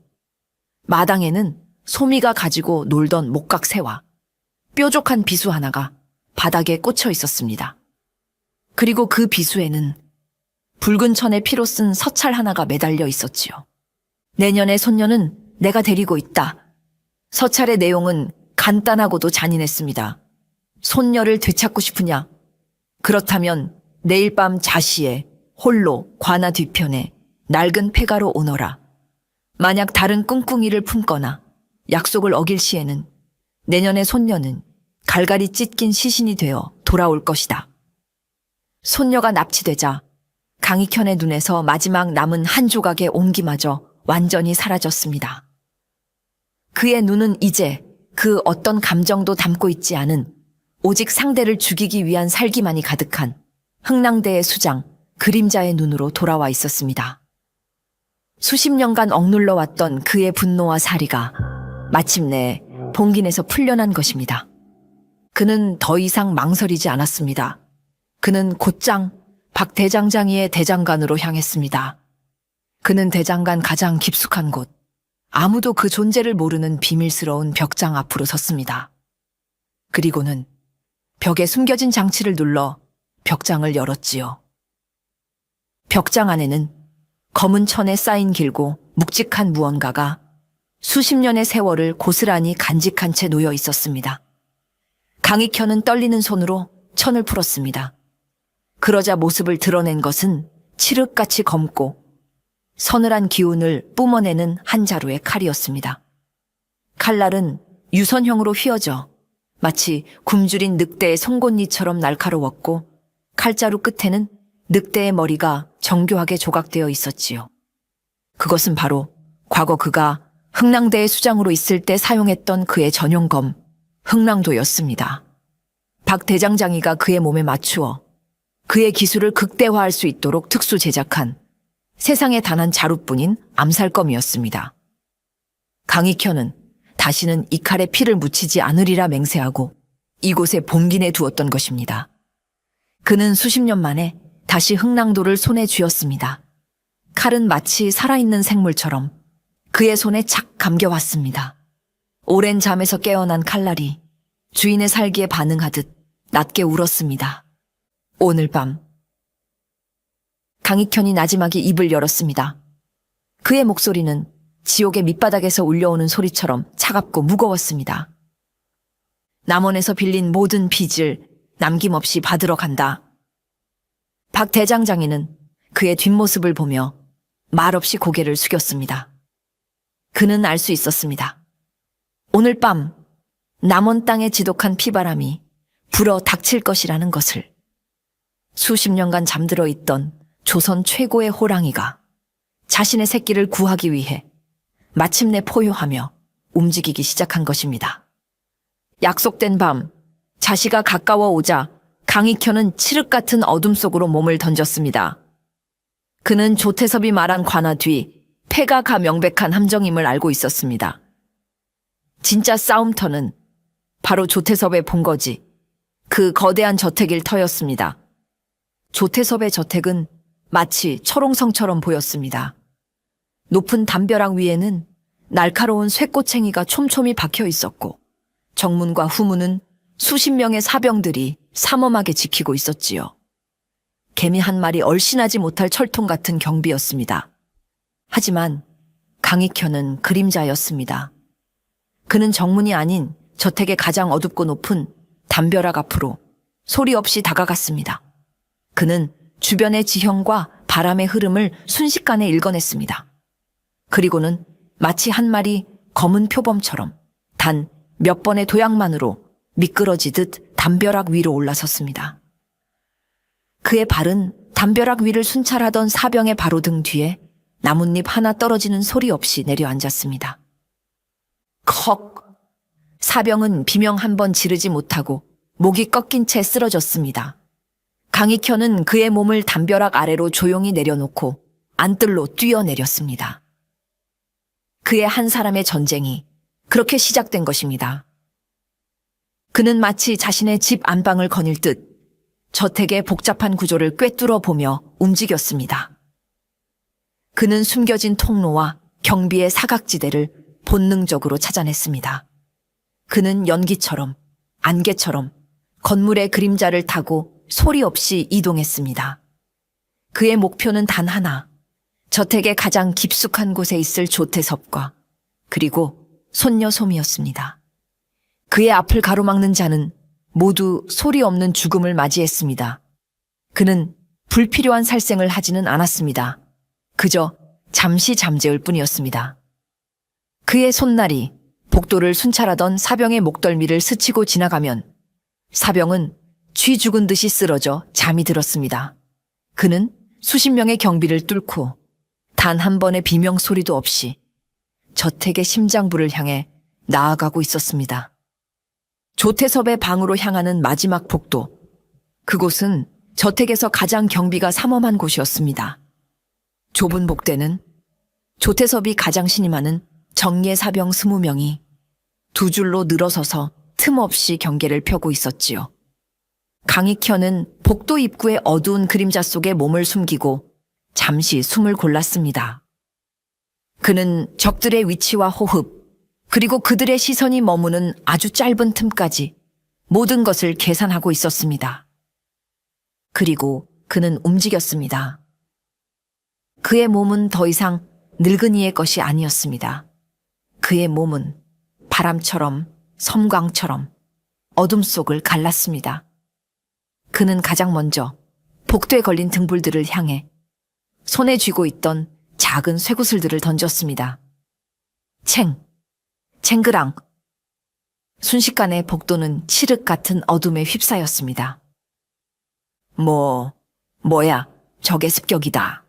S2: 마당에는 소미가 가지고 놀던 목각새와 뾰족한 비수 하나가 바닥에 꽂혀 있었습니다. 그리고 그 비수에는 붉은 천에 피로 쓴 서찰 하나가 매달려 있었지요. 내년에 손녀는 내가 데리고 있다. 서찰의 내용은 간단하고도 잔인했습니다. 손녀를 되찾고 싶으냐? 그렇다면 내일 밤 자시에 홀로 관아 뒤편에 낡은 폐가로 오너라. 만약 다른 꿍꿍이를 품거나 약속을 어길 시에는 내년에 손녀는 갈갈이 찢긴 시신이 되어 돌아올 것이다. 손녀가 납치되자 강익현의 눈에서 마지막 남은 한 조각의 온기마저 완전히 사라졌습니다. 그의 눈은 이제 그 어떤 감정도 담고 있지 않은 오직 상대를 죽이기 위한 살기만이 가득한 흥랑대의 수장 그림자의 눈으로 돌아와 있었습니다. 수십 년간 억눌러 왔던 그의 분노와 사리가 마침내 봉긴에서 풀려난 것입니다. 그는 더 이상 망설이지 않았습니다. 그는 곧장 박 대장장이의 대장간으로 향했습니다. 그는 대장간 가장 깊숙한 곳, 아무도 그 존재를 모르는 비밀스러운 벽장 앞으로 섰습니다. 그리고는 벽에 숨겨진 장치를 눌러 벽장을 열었지요. 벽장 안에는 검은 천에 쌓인 길고 묵직한 무언가가 수십 년의 세월을 고스란히 간직한 채 놓여 있었습니다. 강익현은 떨리는 손으로 천을 풀었습니다. 그러자 모습을 드러낸 것은 칠흑같이 검고 서늘한 기운을 뿜어내는 한 자루의 칼이었습니다. 칼날은 유선형으로 휘어져 마치 굶주린 늑대의 송곳니처럼 날카로웠고 칼자루 끝에는 늑대의 머리가 정교하게 조각되어 있었지요. 그것은 바로 과거 그가 흥랑대의 수장으로 있을 때 사용했던 그의 전용검 흥랑도였습니다. 박 대장장이가 그의 몸에 맞추어 그의 기술을 극대화할 수 있도록 특수 제작한 세상에 단 한 자루뿐인 암살검이었습니다. 강익현은 다시는 이 칼에 피를 묻히지 않으리라 맹세하고 이곳에 봉긴해 두었던 것입니다. 그는 수십 년 만에 다시 흥랑도를 손에 쥐었습니다. 칼은 마치 살아있는 생물처럼 그의 손에 착 감겨왔습니다. 오랜 잠에서 깨어난 칼날이 주인의 살기에 반응하듯 낮게 울었습니다. 오늘 밤 강익현이 나지막이 입을 열었습니다. 그의 목소리는 지옥의 밑바닥에서 울려오는 소리처럼 차갑고 무거웠습니다. 남원에서 빌린 모든 빚을 남김없이 받으러 간다. 박 대장장이는 그의 뒷모습을 보며 말없이 고개를 숙였습니다. 그는 알 수 있었습니다. 오늘 밤 남원 땅에 지독한 피바람이 불어 닥칠 것이라는 것을. 수십 년간 잠들어 있던 조선 최고의 호랑이가 자신의 새끼를 구하기 위해 마침내 포효하며 움직이기 시작한 것입니다. 약속된 밤, 자시가 가까워 오자 강익현은 칠흑 같은 어둠 속으로 몸을 던졌습니다. 그는 조태섭이 말한 관화 뒤 패가 가 명백한 함정임을 알고 있었습니다. 진짜 싸움터는 바로 조태섭의 본거지, 그 거대한 저택일 터였습니다. 조태섭의 저택은 마치 철옹성처럼 보였습니다. 높은 담벼락 위에는 날카로운 쇠꼬챙이가 촘촘히 박혀 있었고 정문과 후문은 수십 명의 사병들이 삼엄하게 지키고 있었지요. 개미 한 마리 얼씬하지 못할 철통 같은 경비였습니다. 하지만 강익현은 그림자였습니다. 그는 정문이 아닌 저택의 가장 어둡고 높은 담벼락 앞으로 소리 없이 다가갔습니다. 그는 주변의 지형과 바람의 흐름을 순식간에 읽어냈습니다. 그리고는 마치 한 마리 검은 표범처럼 단 몇 번의 도약만으로 미끄러지듯 담벼락 위로 올라섰습니다. 그의 발은 담벼락 위를 순찰하던 사병의 바로 등 뒤에 나뭇잎 하나 떨어지는 소리 없이 내려앉았습니다. 컥! 사병은 비명 한 번 지르지 못하고 목이 꺾인 채 쓰러졌습니다. 강익현은 그의 몸을 담벼락 아래로 조용히 내려놓고 안뜰로 뛰어내렸습니다. 그의 한 사람의 전쟁이 그렇게 시작된 것입니다. 그는 마치 자신의 집 안방을 거닐 듯 저택의 복잡한 구조를 꿰뚫어 보며 움직였습니다. 그는 숨겨진 통로와 경비의 사각지대를 본능적으로 찾아냈습니다. 그는 연기처럼, 안개처럼 건물의 그림자를 타고 소리 없이 이동했습니다. 그의 목표는 단 하나, 저택의 가장 깊숙한 곳에 있을 조태섭과 그리고 손녀 솜이었습니다. 그의 앞을 가로막는 자는 모두 소리 없는 죽음을 맞이했습니다. 그는 불필요한 살생을 하지는 않았습니다. 그저 잠시 잠재울 뿐이었습니다. 그의 손날이 복도를 순찰하던 사병의 목덜미를 스치고 지나가면 사병은 쥐 죽은 듯이 쓰러져 잠이 들었습니다. 그는 수십 명의 경비를 뚫고 단 한 번의 비명 소리도 없이 저택의 심장부를 향해 나아가고 있었습니다. 조태섭의 방으로 향하는 마지막 복도. 그곳은 저택에서 가장 경비가 삼엄한 곳이었습니다. 좁은 복대는 조태섭이 가장 신임하는 정예 사병 20명이 두 줄로 늘어서서 틈없이 경계를 펴고 있었지요. 강익현은 복도 입구의 어두운 그림자 속에 몸을 숨기고 잠시 숨을 골랐습니다. 그는 적들의 위치와 호흡, 그리고 그들의 시선이 머무는 아주 짧은 틈까지 모든 것을 계산하고 있었습니다. 그리고 그는 움직였습니다. 그의 몸은 더 이상 늙은이의 것이 아니었습니다. 그의 몸은 바람처럼 섬광처럼 어둠 속을 갈랐습니다. 그는 가장 먼저 복도에 걸린 등불들을 향해 손에 쥐고 있던 작은 쇠구슬들을 던졌습니다. 챙그랑. 순식간에 복도는 칠흑 같은 어둠에 휩싸였습니다. 뭐야, 적의 습격이다.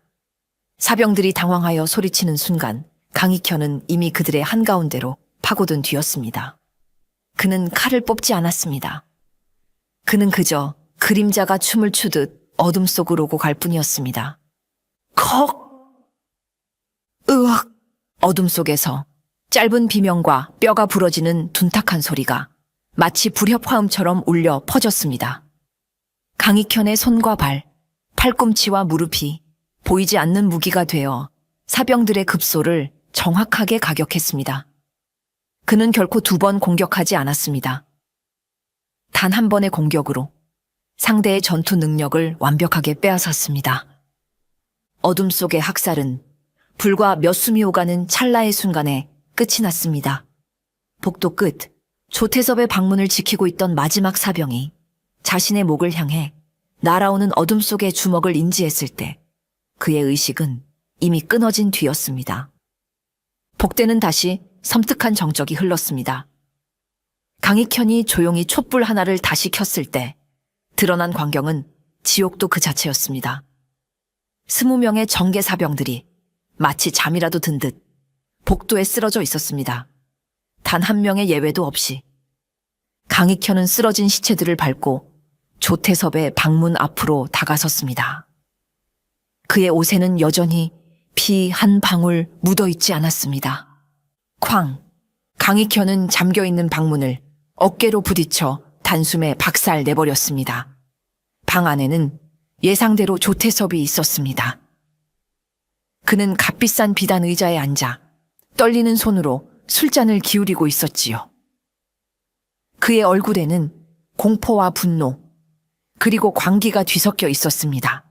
S2: 사병들이 당황하여 소리치는 순간 강익현은 이미 그들의 한가운데로 파고든 뒤였습니다. 그는 칼을 뽑지 않았습니다. 그는 그저 그림자가 춤을 추듯 어둠 속으로 오고 갈 뿐이었습니다. 컥! 으악! 어둠 속에서 짧은 비명과 뼈가 부러지는 둔탁한 소리가 마치 불협화음처럼 울려 퍼졌습니다. 강익현의 손과 발, 팔꿈치와 무릎이 보이지 않는 무기가 되어 사병들의 급소를 정확하게 가격했습니다. 그는 결코 2번 공격하지 않았습니다. 단 한 번의 공격으로 상대의 전투 능력을 완벽하게 빼앗았습니다. 어둠 속의 학살은 불과 몇 숨이 오가는 찰나의 순간에 끝이 났습니다. 복도 끝, 조태섭의 방문을 지키고 있던 마지막 사병이 자신의 목을 향해 날아오는 어둠 속의 주먹을 인지했을 때 그의 의식은 이미 끊어진 뒤였습니다. 복대는 다시 섬뜩한 정적이 흘렀습니다. 강익현이 조용히 촛불 하나를 다시 켰을 때 드러난 광경은 지옥도 그 자체였습니다. 20명의 정계 사병들이 마치 잠이라도 든 듯 복도에 쓰러져 있었습니다. 단 한 명의 예외도 없이. 강익현은 쓰러진 시체들을 밟고 조태섭의 방문 앞으로 다가섰습니다. 그의 옷에는 여전히 피 한 방울 묻어있지 않았습니다. 쾅! 강익현은 잠겨있는 방문을 어깨로 부딪혀 단숨에 박살 내버렸습니다. 방 안에는 예상대로 조태섭이 있었습니다. 그는 값비싼 비단 의자에 앉아 떨리는 손으로 술잔을 기울이고 있었지요. 그의 얼굴에는 공포와 분노, 그리고 광기가 뒤섞여 있었습니다.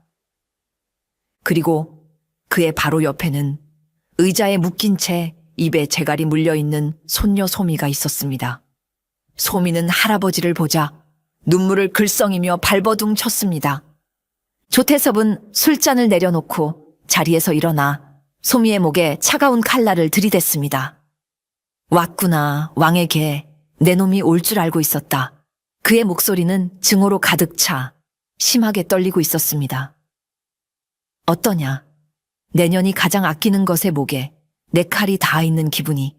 S2: 그리고 그의 바로 옆에는 의자에 묶인 채 입에 재갈이 물려있는 손녀 소미가 있었습니다. 소미는 할아버지를 보자 눈물을 글썽이며 발버둥 쳤습니다. 조태섭은 술잔을 내려놓고 자리에서 일어나 소미의 목에 차가운 칼날을 들이댔습니다. 왔구나, 왕의 개. 내 놈이 올 줄 알고 있었다. 그의 목소리는 증오로 가득 차 심하게 떨리고 있었습니다. 어떠냐? 내년이 가장 아끼는 것의 목에 내 칼이 닿아 있는 기분이.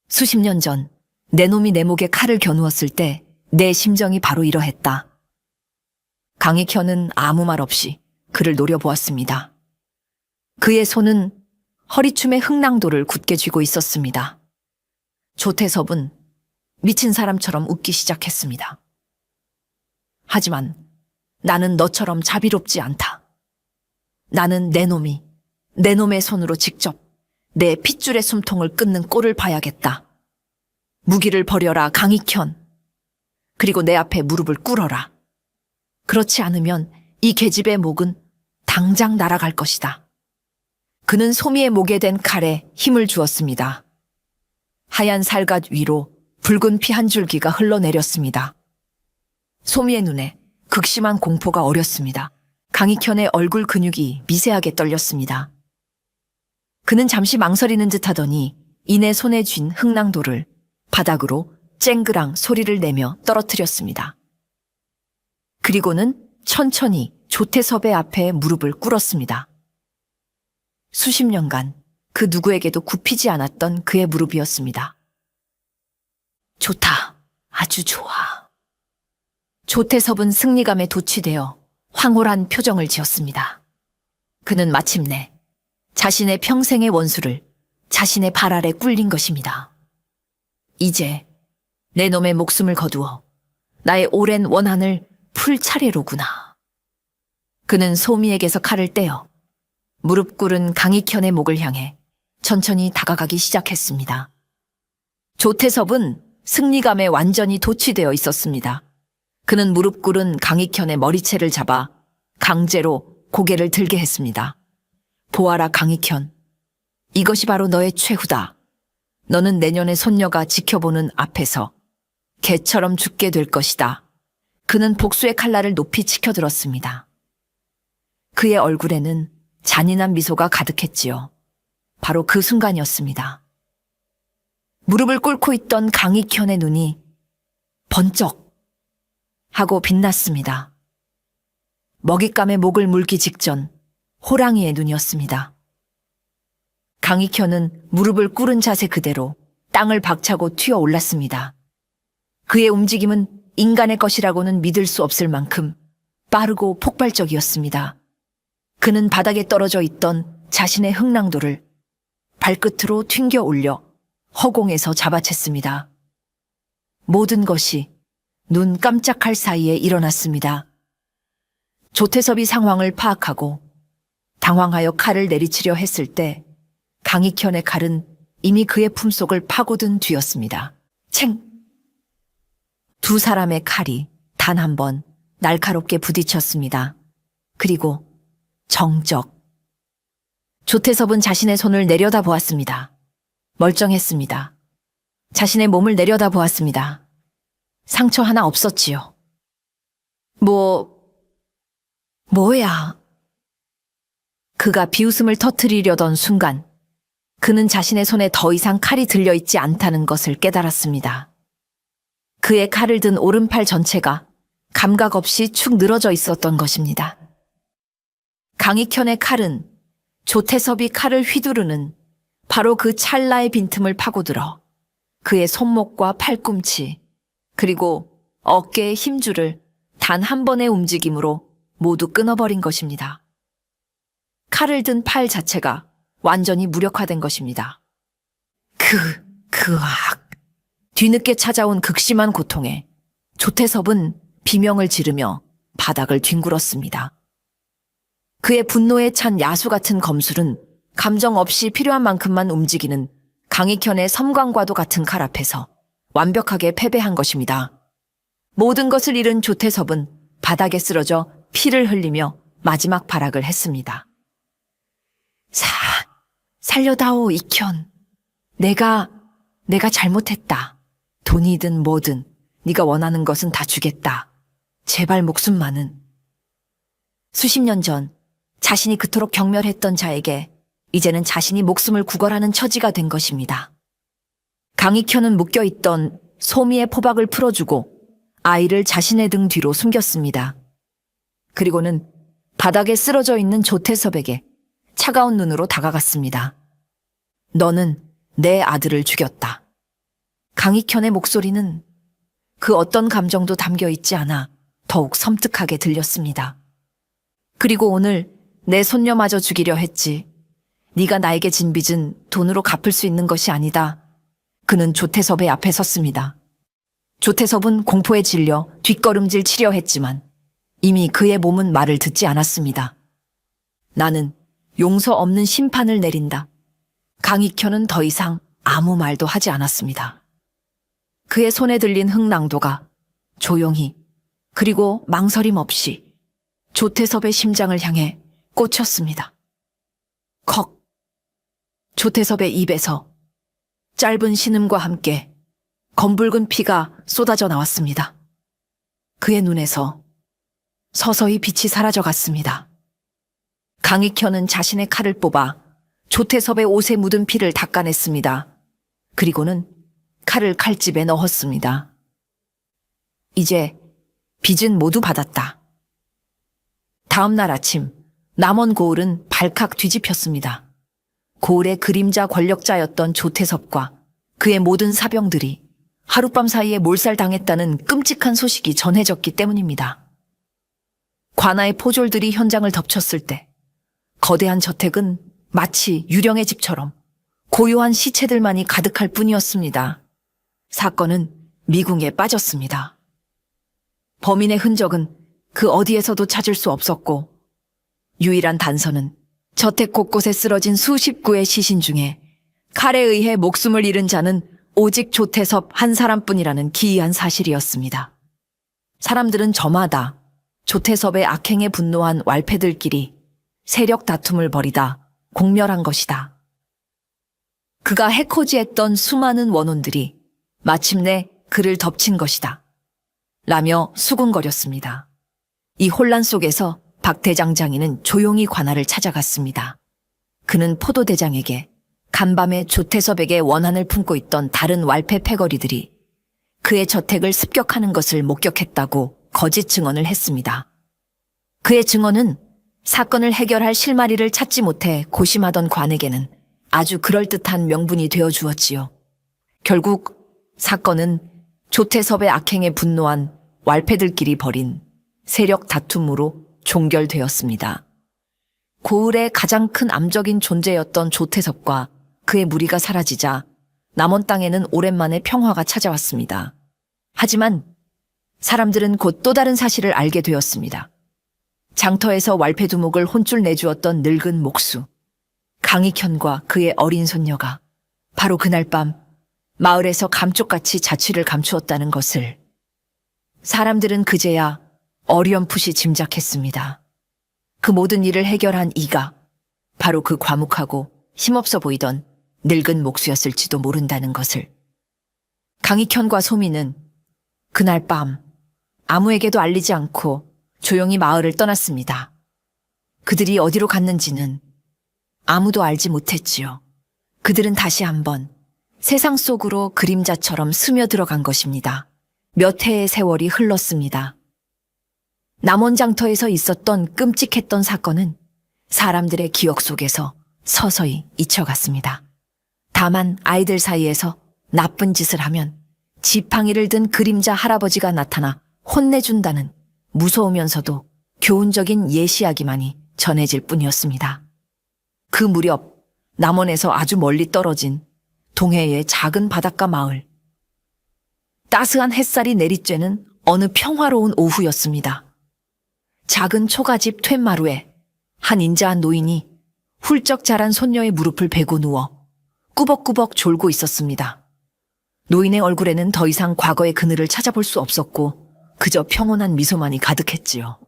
S2: 수십 년 전 내 놈이 내 목에 칼을 겨누었을 때 내 심정이 바로 이러했다. 강익현은 아무 말 없이 그를 노려보았습니다. 그의 손은 허리춤의 흥낭도를 굳게 쥐고 있었습니다. 조태섭은 미친 사람처럼 웃기 시작했습니다. 하지만 나는 너처럼 자비롭지 않다. 나는 내 놈의 손으로 직접 내 핏줄의 숨통을 끊는 꼴을 봐야겠다. 무기를 버려라, 강익현. 그리고 내 앞에 무릎을 꿇어라. 그렇지 않으면 이 계집의 목은 당장 날아갈 것이다. 그는 소미의 목에 댄 칼에 힘을 주었습니다. 하얀 살갗 위로 붉은 피 한 줄기가 흘러내렸습니다. 소미의 눈에 극심한 공포가 어렸습니다. 강익현의 얼굴 근육이 미세하게 떨렸습니다. 그는 잠시 망설이는 듯 하더니 이내 손에 쥔 흥낭도를 바닥으로 쨍그랑 소리를 내며 떨어뜨렸습니다. 그리고는 천천히 조태섭의 앞에 무릎을 꿇었습니다. 수십 년간 그 누구에게도 굽히지 않았던 그의 무릎이었습니다. 좋다. 아주 좋아. 조태섭은 승리감에 도취되어 황홀한 표정을 지었습니다. 그는 마침내 자신의 평생의 원수를 자신의 발 아래 꿀린 것입니다. 이제 내 놈의 목숨을 거두어 나의 오랜 원한을 풀 차례로구나. 그는 소미에게서 칼을 떼어 무릎 꿇은 강익현의 목을 향해 천천히 다가가기 시작했습니다. 조태섭은 승리감에 완전히 도취되어 있었습니다. 그는 무릎 꿇은 강익현의 머리채를 잡아 강제로 고개를 들게 했습니다. 보아라, 강익현. 이것이 바로 너의 최후다. 너는 내년에 손녀가 지켜보는 앞에서 개처럼 죽게 될 것이다. 그는 복수의 칼날을 높이 치켜들었습니다. 그의 얼굴에는 잔인한 미소가 가득했지요. 바로 그 순간이었습니다. 무릎을 꿇고 있던 강익현의 눈이 번쩍 하고 빛났습니다. 먹잇감의 목을 물기 직전 호랑이의 눈이었습니다. 강익현은 무릎을 꿇은 자세 그대로 땅을 박차고 튀어 올랐습니다. 그의 움직임은 인간의 것이라고는 믿을 수 없을 만큼 빠르고 폭발적이었습니다. 그는 바닥에 떨어져 있던 자신의 흥낭도를 발끝으로 튕겨 올려 허공에서 잡아챘습니다. 모든 것이 눈 깜짝할 사이에 일어났습니다. 조태섭이 상황을 파악하고 당황하여 칼을 내리치려 했을 때 강익현의 칼은 이미 그의 품속을 파고든 뒤였습니다. 챙! 두 사람의 칼이 단 한 번 날카롭게 부딪혔습니다. 그리고 정적. 조태섭은 자신의 손을 내려다보았습니다. 멀쩡했습니다. 자신의 몸을 내려다보았습니다. 상처 하나 없었지요. 뭐야? 그가 비웃음을 터뜨리려던 순간 그는 자신의 손에 더 이상 칼이 들려있지 않다는 것을 깨달았습니다. 그의 칼을 든 오른팔 전체가 감각 없이 축 늘어져 있었던 것입니다. 강익현의 칼은 조태섭이 칼을 휘두르는 바로 그 찰나의 빈틈을 파고들어 그의 손목과 팔꿈치 그리고 어깨의 힘줄을 단 한 번의 움직임으로 모두 끊어버린 것입니다. 칼을 든 팔 자체가 완전히 무력화된 것입니다. 뒤늦게 찾아온 극심한 고통에 조태섭은 비명을 지르며 바닥을 뒹굴었습니다. 그의 분노에 찬 야수 같은 검술은 감정 없이 필요한 만큼만 움직이는 강익현의 섬광과도 같은 칼 앞에서 완벽하게 패배한 것입니다. 모든 것을 잃은 조태섭은 바닥에 쓰러져 피를 흘리며 마지막 발악을 했습니다. 살려다오, 익현. 내가 잘못했다. 돈이든 뭐든 네가 원하는 것은 다 주겠다. 제발 목숨만은. 수십 년 전 자신이 그토록 경멸했던 자에게 이제는 자신이 목숨을 구걸하는 처지가 된 것입니다. 강익현은 묶여있던 소미의 포박을 풀어주고 아이를 자신의 등 뒤로 숨겼습니다. 그리고는 바닥에 쓰러져 있는 조태섭에게 차가운 눈으로 다가갔습니다. 너는 내 아들을 죽였다. 강익현의 목소리는 그 어떤 감정도 담겨 있지 않아 더욱 섬뜩하게 들렸습니다. 그리고 오늘 내 손녀마저 죽이려 했지. 네가 나에게 진 빚은 돈으로 갚을 수 있는 것이 아니다. 그는 조태섭의 앞에 섰습니다. 조태섭은 공포에 질려 뒷걸음질 치려 했지만 이미 그의 몸은 말을 듣지 않았습니다. 나는 용서 없는 심판을 내린다. 강익현은 더 이상 아무 말도 하지 않았습니다. 그의 손에 들린 흥낭도가 조용히 그리고 망설임 없이 조태섭의 심장을 향해 꽂혔습니다. 컥! 조태섭의 입에서 짧은 신음과 함께 검붉은 피가 쏟아져 나왔습니다. 그의 눈에서 서서히 빛이 사라져갔습니다. 강익현은 자신의 칼을 뽑아 조태섭의 옷에 묻은 피를 닦아냈습니다. 그리고는 칼을 칼집에 넣었습니다. 이제 빚은 모두 받았다. 다음 날 아침 남원 고을은 발칵 뒤집혔습니다. 고을의 그림자 권력자였던 조태섭과 그의 모든 사병들이 하룻밤 사이에 몰살당했다는 끔찍한 소식이 전해졌기 때문입니다. 관아의 포졸들이 현장을 덮쳤을 때 거대한 저택은 마치 유령의 집처럼 고요한 시체들만이 가득할 뿐이었습니다. 사건은 미궁에 빠졌습니다. 범인의 흔적은 그 어디에서도 찾을 수 없었고 유일한 단서는 저택 곳곳에 쓰러진 수십 구의 시신 중에 칼에 의해 목숨을 잃은 자는 오직 조태섭 한 사람뿐이라는 기이한 사실이었습니다. 사람들은 저마다 조태섭의 악행에 분노한 왈패들끼리 세력 다툼을 벌이다 공멸한 것이다. 그가 해코지했던 수많은 원혼들이 마침내 그를 덮친 것이다. 라며 수군거렸습니다. 이 혼란 속에서 박 대장장이는 조용히 관아를 찾아갔습니다. 그는 포도대장에게 간밤에 조태섭에게 원한을 품고 있던 다른 왈패 패거리들이 그의 저택을 습격하는 것을 목격했다고 거짓 증언을 했습니다. 그의 증언은 사건을 해결할 실마리를 찾지 못해 고심하던 관에게는 아주 그럴듯한 명분이 되어 주었지요. 결국 사건은 조태섭의 악행에 분노한 왈패들끼리 벌인 세력 다툼으로 종결되었습니다. 고을의 가장 큰 암적인 존재였던 조태섭과 그의 무리가 사라지자 남원 땅에는 오랜만에 평화가 찾아왔습니다. 하지만 사람들은 곧 또 다른 사실을 알게 되었습니다. 장터에서 왈패 두목을 혼쭐 내주었던 늙은 목수 강익현과 그의 어린 손녀가 바로 그날 밤 마을에서 감쪽같이 자취를 감추었다는 것을 사람들은 그제야 어렴풋이 짐작했습니다. 그 모든 일을 해결한 이가 바로 그 과묵하고 힘없어 보이던 늙은 목수였을지도 모른다는 것을. 강익현과 소민은 그날 밤 아무에게도 알리지 않고 조용히 마을을 떠났습니다. 그들이 어디로 갔는지는 아무도 알지 못했지요. 그들은 다시 한번 세상 속으로 그림자처럼 스며들어간 것입니다. 몇 해의 세월이 흘렀습니다. 남원장터에서 있었던 끔찍했던 사건은 사람들의 기억 속에서 서서히 잊혀갔습니다. 다만 아이들 사이에서 나쁜 짓을 하면 지팡이를 든 그림자 할아버지가 나타나 혼내준다는 무서우면서도 교훈적인 예시이야기만이 전해질 뿐이었습니다. 그 무렵 남원에서 아주 멀리 떨어진 동해의 작은 바닷가 마을. 따스한 햇살이 내리쬐는 어느 평화로운 오후였습니다. 작은 초가집 툇마루에 한 인자한 노인이 훌쩍 자란 손녀의 무릎을 베고 누워 꾸벅꾸벅 졸고 있었습니다. 노인의 얼굴에는 더 이상 과거의 그늘을 찾아볼 수 없었고 그저 평온한 미소만이 가득했지요.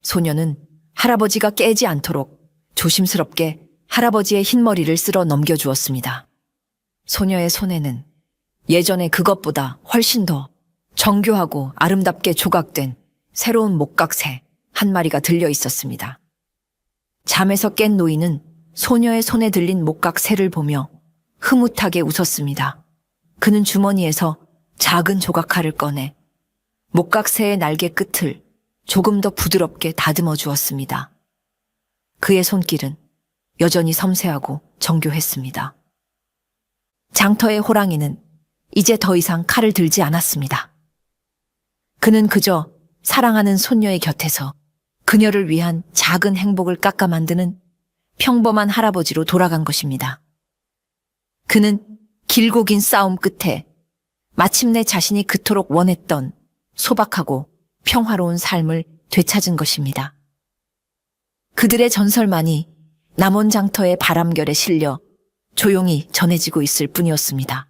S2: 소녀는 할아버지가 깨지 않도록 조심스럽게 할아버지의 흰머리를 쓸어 넘겨주었습니다. 소녀의 손에는 예전에 그것보다 훨씬 더 정교하고 아름답게 조각된 새로운 목각새 한 마리가 들려 있었습니다. 잠에서 깬 노인은 소녀의 손에 들린 목각새를 보며 흐뭇하게 웃었습니다. 그는 주머니에서 작은 조각칼을 꺼내 목각새의 날개 끝을 조금 더 부드럽게 다듬어 주었습니다. 그의 손길은 여전히 섬세하고 정교했습니다. 장터의 호랑이는 이제 더 이상 칼을 들지 않았습니다. 그는 그저 사랑하는 손녀의 곁에서 그녀를 위한 작은 행복을 깎아 만드는 평범한 할아버지로 돌아간 것입니다. 그는 길고 긴 싸움 끝에 마침내 자신이 그토록 원했던 소박하고 평화로운 삶을 되찾은 것입니다. 그들의 전설만이 남원 장터의 바람결에 실려 조용히 전해지고 있을 뿐이었습니다.